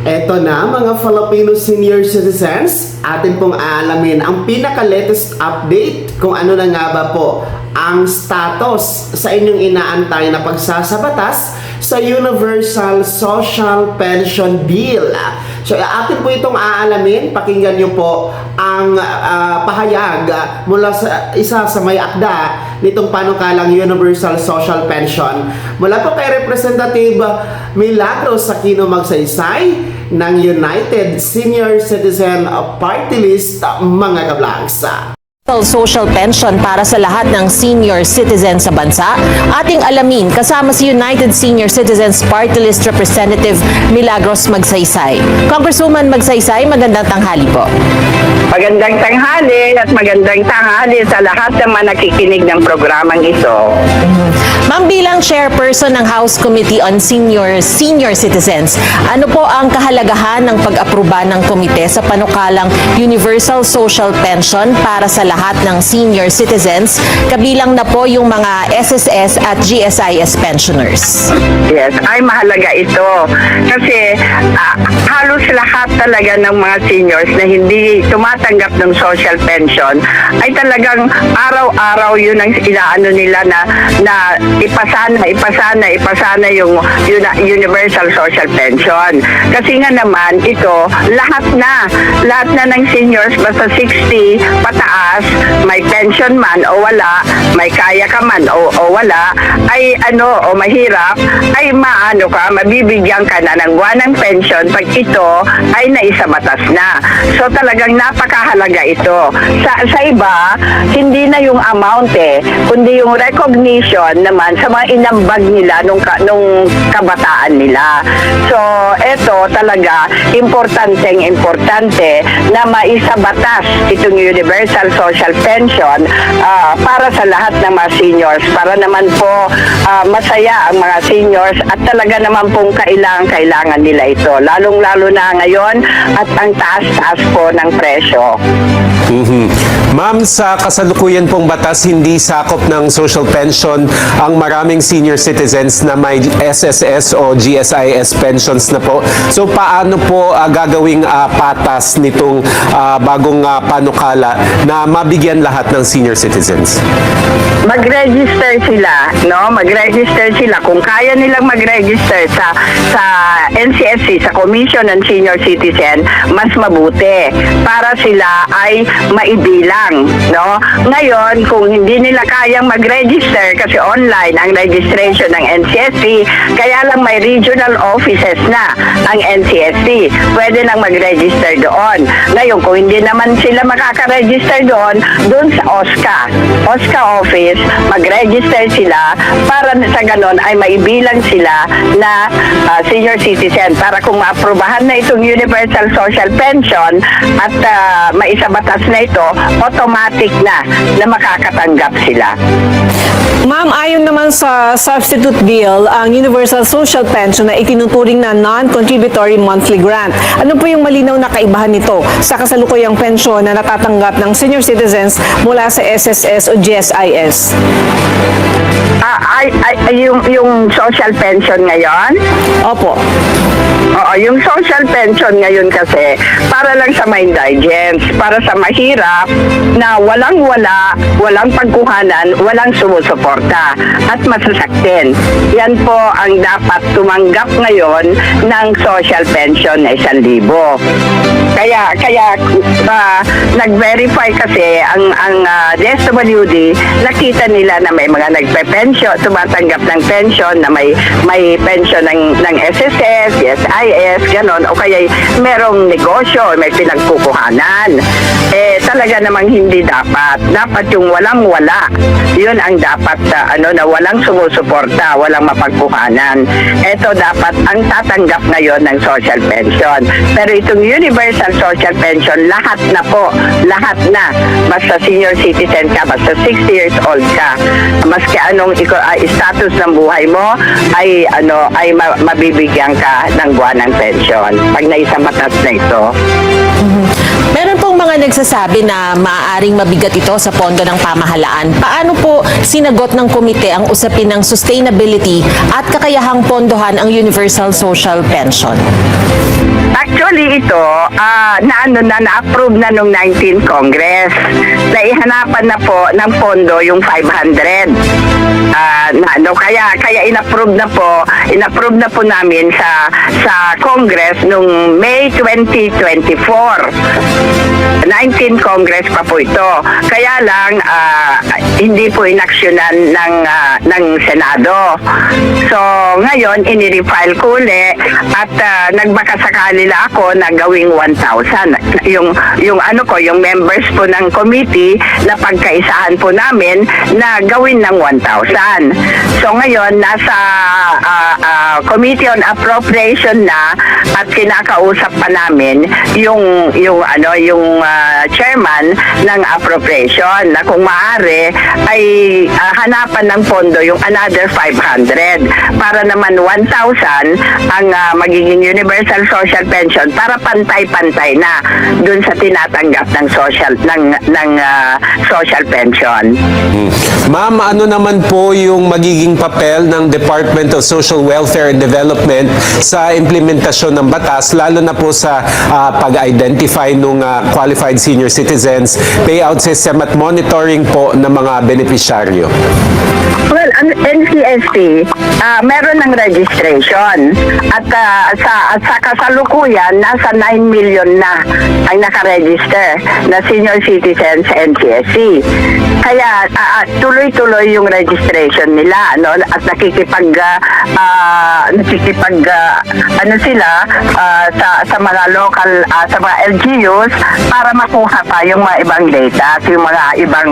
Eto na mga Filipino senior citizens, atin pong aalamin ang pinaka-latest update kung ano na nga ba po ang status sa inyong inaantay na pagsasabatas sa Universal Social Pension Bill. So atin po itong aalamin, pakinggan nyo po ang pahayag mula sa isa sa may akda nitong panukalang Universal Social Pension. Mula po kay Representative Milagros Aquino Magsaysay ng United Senior Citizen Party List, mga kablags. Social pension para sa lahat ng senior citizen sa bansa. Ating alamin kasama si United Senior Citizens Party List Representative Milagros Magsaysay. Congresswoman Magsaysay, magandang tanghali po. Magandang tanghali at magandang tanghali sa lahat ng mga nakikinig ng programang ito. Ma'am, bilang chairperson ng House Committee on Senior Citizens, ano po ang kahalagahan ng pag-aproba ng komite sa panukalang Universal Social Pension para sa lahat ng senior citizens, kabilang na po yung mga SSS at GSIS pensioners? Yes, ay mahalaga ito kasi halos lahat talaga ng mga seniors na hindi tumatanggap ng social pension ay talagang araw-araw yun ang inaano nila na ipasana yung Universal Social Pension. Kasi nga naman ito, lahat na ng seniors basta 60 pataas, may pension man o wala, may kaya ka man o wala, ay mahirap, ay mabibigyan ka na ng buwanang pension pag ito ay naisabatas na. So talagang napakahalaga ito. Sa iba, hindi na yung amount kundi yung recognition naman sa mga inambag nila nung kabataan nila. So ito talaga importante na maisabatas itong Universal Social Pension para sa lahat ng mga seniors, para naman po masaya ang mga seniors at talaga naman pong kailangan nila ito, lalong-lalo na ngayon at ang taas-taas po ng presyo. Ma'am, sa kasalukuyan pong batas, hindi sakop ng social pension ang maraming senior citizens na may SSS o GSIS pensions na po. So paano po gagawing patas nitong bagong panukala na mabigyan lahat ng senior citizens? Mag-register sila, no? Mag-register sila. Kung kaya nilang mag-register sa NCSC, sa Commission on Senior Citizen, mas mabuti para sila ay maibilang, no? Ngayon, kung hindi nila kayang mag-register kasi online ang registration ng NCSC, kaya lang may regional offices na ang NCSC. Pwede lang mag-register doon. Ngayon, kung hindi naman sila makaka-register doon sa OSCA office, mag-register sila para sa ganon ay maibilang sila na senior citizen para kung maaprubahan na itong Universal Social Pension at maisabatas na ito, automatic na makakatanggap sila. Ma'am, ayon naman sa substitute bill, ang Universal Social Pension na itinuturing na non-contributory monthly grant. Ano po yung malinaw na kaibahan nito sa kasalukuyang pensyon na natatanggap ng senior citizens mula sa SSS o GSIS? Yung social pension ngayon? Opo. Oo, yung social pension ngayon kasi para lang sa may indigents, para sa mahirap na walang pagkuhanan, walang sumusuporta at masasaktin. Yan po ang dapat tumanggap ngayon ng social pension na 1,000. Kaya nag-verify kasi ang DSWD, nakita nila na may mga nagpe-pension, tumatanggap ng pension na may pension ng SSS, SIS, ganon, o kaya merong negosyo, may pinagkukuhanan. Talaga namang hindi dapat. Dapat yung walang-wala. Yun ang dapat na walang sumusuporta, walang mapagkuhanan. Ito dapat ang tatanggap ngayon ng social pension. Pero itong Universal Social Pension, lahat na. Basta senior citizen ka, basta 60 years old ka. Maski anong status ng buhay mo, ay mabibigyan ka ng buwan ng pension pag naisabatas na ito. Meron pong mga mga nagsasabi na maaaring mabigat ito sa pondo ng pamahalaan. Paano po sinagot ng komite ang usapin ng sustainability at kakayahang pondohan ang Universal Social Pension? Actually, ito, na-approve na nung 19th Congress. Naihanapan na po ng pondo yung 500. Kaya inapprove na po namin sa Congress nung May 2024. 19th Congress pa po ito. Kaya lang, hindi po inaksyonan ng Senado. So, ngayon, inirefile ko uli at nagbakasakali lang ako na gawing 1,000. Yung members po ng committee na pagkaisahan po namin na gawin ng 1,000. So, ngayon, nasa Committee on Appropriation na at kinakausap pa namin yung chairman ng appropriation na kung maaari ay hanapan ng pondo yung another 500 para naman 1,000 ang magiging universal social pension para pantay-pantay na dun sa tinatanggap ng social pension. Ma'am, ano naman po yung magiging papel ng Department of Social Welfare and Development sa implementasyon ng batas, lalo na po sa pag-identify ng qualified senior citizens, payout system at monitoring po ng mga beneficiaryo? Well, ang NCST, meron ng registration at sa kasalukuyan, nasa 9 million na ang nakaregister na senior citizens sa NCST. Kaya tuloy-tuloy yung registration nila, no? At sa mga local, sa mga LGUs para makuha pa yung mga ibang data at yung mga ibang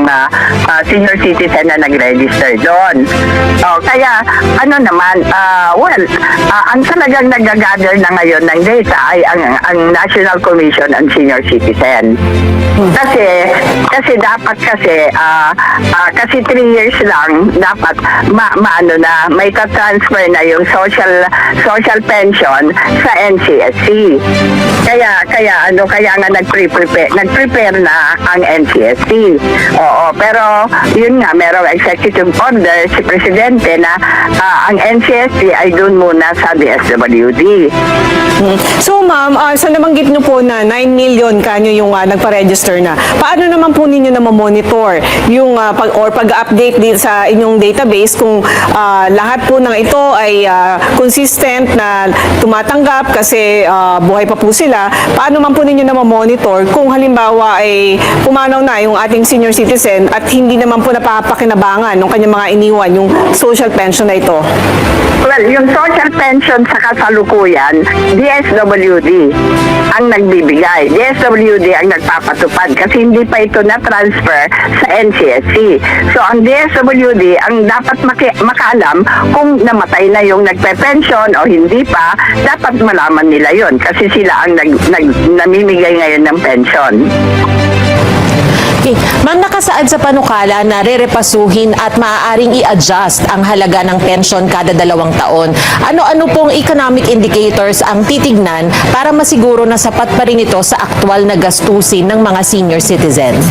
senior citizen na nag-register doon. Kaya ang talagang nag-gather na ngayon ng data ay ang National Commission on Senior Citizen. Kasi dapat kasi 3 years lang dapat may transfer na yung social pension sa NCSC. Kaya nga nag-prepare na ang NCSC. Oo, pero yun nga, merong executive order si Presidente na ang NCSC ay dun muna sa DSWD. So ma'am, sa nabanggit niyo po na 9 million kanyo yung nagpa-register na, paano naman po ninyo na monitor yung pag-update din sa inyong database kung lahat po ng ito ay consistent na tumatanggap kasi buhay pa po sila? Paano man po ninyo na monitor kung halimbawa ay pumanaw na yung ating senior citizen at hindi naman po napapakinabangan ng kanyang mga iniwan yung social pension na ito? Well, yung social pension sa kasalukuyan, DSWD ang nagbibigay. DSWD ang nagpapatupad kasi hindi pa ito na-transfer sa NCSC. So, ang DSWD ang dapat makaalam kung namatay na yung nagpe-pension o hindi pa, dapat malaman nila yon kasi sila ang namimigay ngayon ng pension. Okay. Ma'am, nakasaad sa panukala na rerepasuhin at maaaring i-adjust ang halaga ng pension kada 2 taon. Ano-ano pong economic indicators ang titignan para masiguro na sapat pa rin ito sa aktual na gastusin ng mga senior citizens?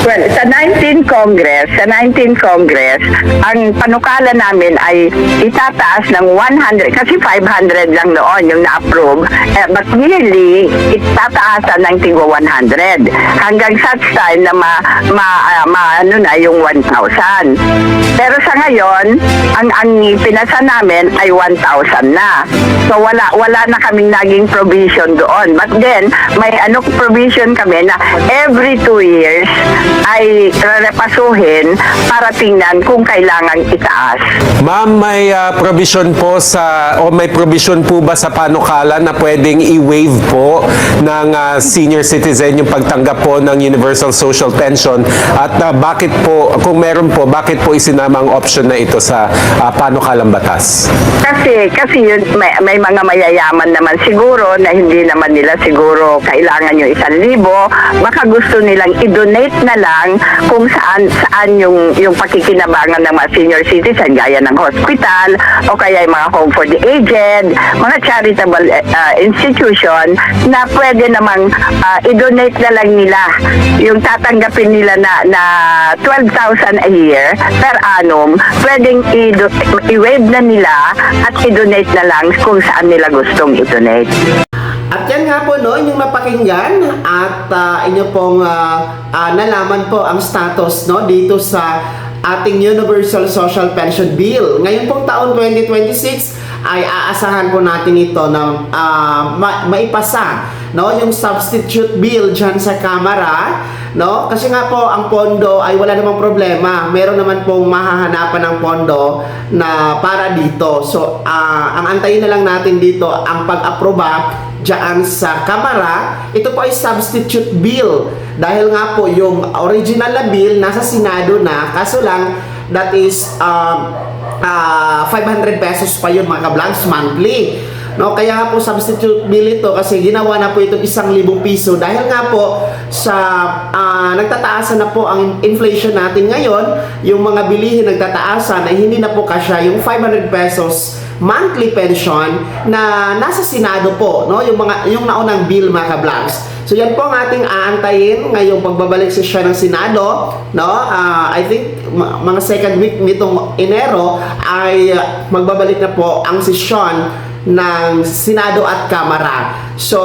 Well, sa 19th Congress, ang panukala namin ay itataas ng 100, kasi 500 lang noon yung na-approve, but yearly, itataasan ng tinggo 100 hanggang such time na yung 1,000. Pero sa ngayon, ang pinasa namin ay 1,000 na. So wala na kaming naging provision doon. But then, may provision kami na every 2 years ay repasuhin para tingnan kung kailangan itaas. Ma'am, may provision po may provision po ba sa panukala na pwedeng i-waive po ng senior citizen yung pagtanggap po ng Universal Social social pension at bakit po, kung meron po, bakit po isinama ang option na ito sa panukalang batas? Kasi yun, may mga mayayaman naman siguro na hindi naman nila siguro kailangan yung 1,000. Baka gusto nilang i-donate na lang kung saan yung pakikinabangan ng mga senior citizen gaya ng hospital o kaya yung mga home for the aged, mga charitable institution na pwede namang i-donate na lang nila yung tatanggapin nila na 12,000 a year per annum, pwedeng i-waive na nila at i-donate na lang kung saan nila gustong i-donate. At yan nga po no, inyong napakinggan at inyo pong nalaman po ang status no dito sa ating Universal Social Pension Bill. Ngayon pong taon 2026 ay aasahan po natin ito na maipasa no yung substitute bill diyan sa Kamara no kasi nga po ang pondo ay wala namang problema, meron naman pong mahahanapan ng pondo na para dito. So ang antayin na lang natin dito ang pag-aproba diyan sa Kamara. Ito po ay substitute bill dahil nga po yung original na bill nasa Senado na, kaso lang that is 500 pesos pa yun mga ka-vlogs monthly. No, kaya nga po substitute bill ito kasi ginawa na po itong 1,000 piso dahil nga po sa nagtataasan na po ang inflation natin ngayon, yung mga bilihin nagtataasan ay hindi na po kasya yung 500 pesos monthly pension na nasa Senado po, no, yung naunang bill mga ka-vlogs. So yan po ang ating aantayin ngayong pagbabalik sesyon ng Senado, no? I think mga second week nitong Enero ay magbabalik na po ang sesyon ng Senado at Kamara. So,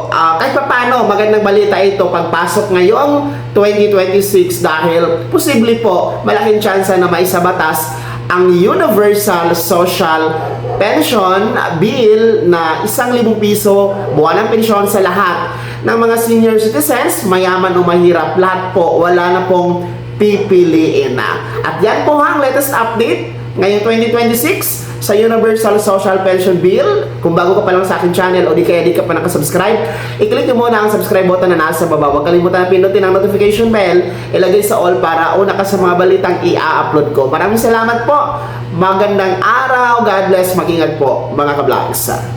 kahit pa paano, magandang balita ito pagpasok ngayong 2026 dahil posible po malaking tsansa na maisabatas ang Universal Social Pension Bill na 1,000 piso buwanang pensyon sa lahat ng mga senior citizens, mayaman o mahirap, lahat po, wala na pong pipiliin na. At yan po ang latest update ngayong 2026 sa Universal Social Pension Bill. Kung bago ka pa lang sa akin channel o di kaya di ka pa nakasubscribe, i-click nyo muna ang subscribe button na nasa baba. Huwag kalimutan na pindutin ang notification bell, ilagay sa all para una ka sa mga balitang i-upload ko. Maraming salamat po. Magandang araw. God bless. Mag-ingat po mga ka-vlogs.